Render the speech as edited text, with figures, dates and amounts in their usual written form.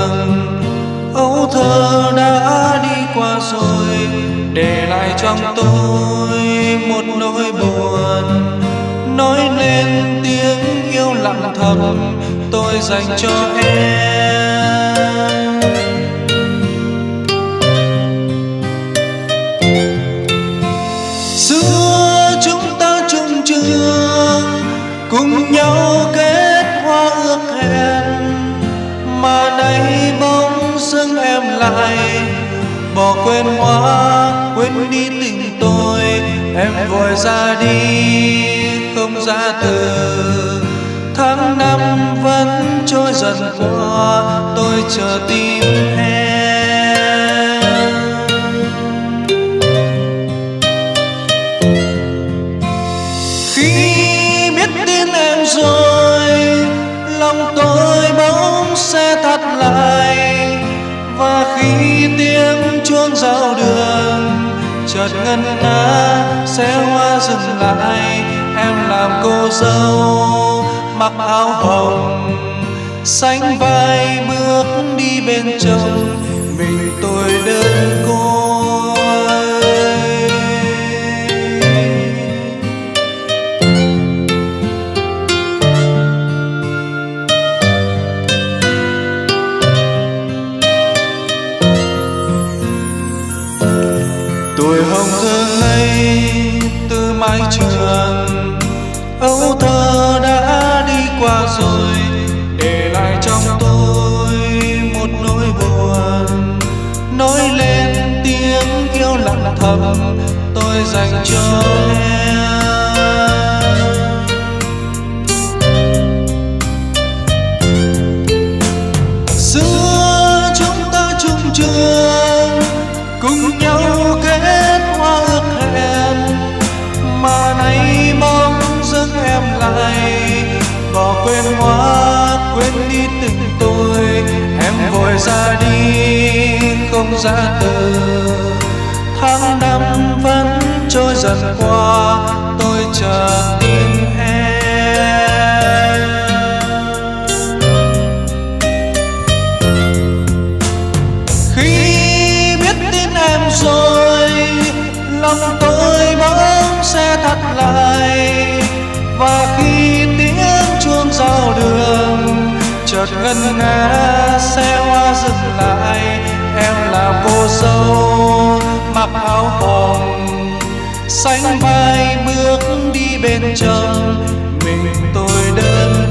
đường. Âu thơ đã đi qua rồi, để lại trong tôi một nỗi buồn. Nói lên tiếng yêu lặng thầm tôi dành cho em. Xưa chúng ta chung trường, cùng nhau kết hoa ước hẹn, mà nay bỗng dưng em lại bỏ quên hoa, quên đi tình tôi. Em vội ra đi không ra từ, tháng năm vẫn trôi dần qua, tôi chờ tìm em. Khi biết tin em rồi, lòng tôi bỗng sẽ thắt lại. Và khi tiếng chuông giao đường chợt ngân nga, sẽ hoa dừng lại. Em làm cô dâu mặc áo hồng, sánh vai bước đi bên chồng, mình tôi đơn côi. Tuổi hồng thơ ngây từ mái trường, âu thơ đã đi qua rồi, để lại trong tôi một nỗi buồn. Nói lên tiếng yêu lặng thầm tôi dành cho em. Xưa chúng ta chung trường, cùng nhau kết hoa ước hẹn, mà nay bỗng dưng em lại bỏ quên hoa, quên đi tình tôi. Em vội ra đi không ra từ, tháng năm vẫn trôi dần qua, tôi chờ tin em. Khi biết tin em rồi, lòng tôi bỗng sẽ thắt lại. Và khi tiếng chuông giao đường chợt ngân nga, xe hoa dừng lại. Em là cô dâu mặc áo hồng, sánh vai bước đi bên chồng, mình tôi đơn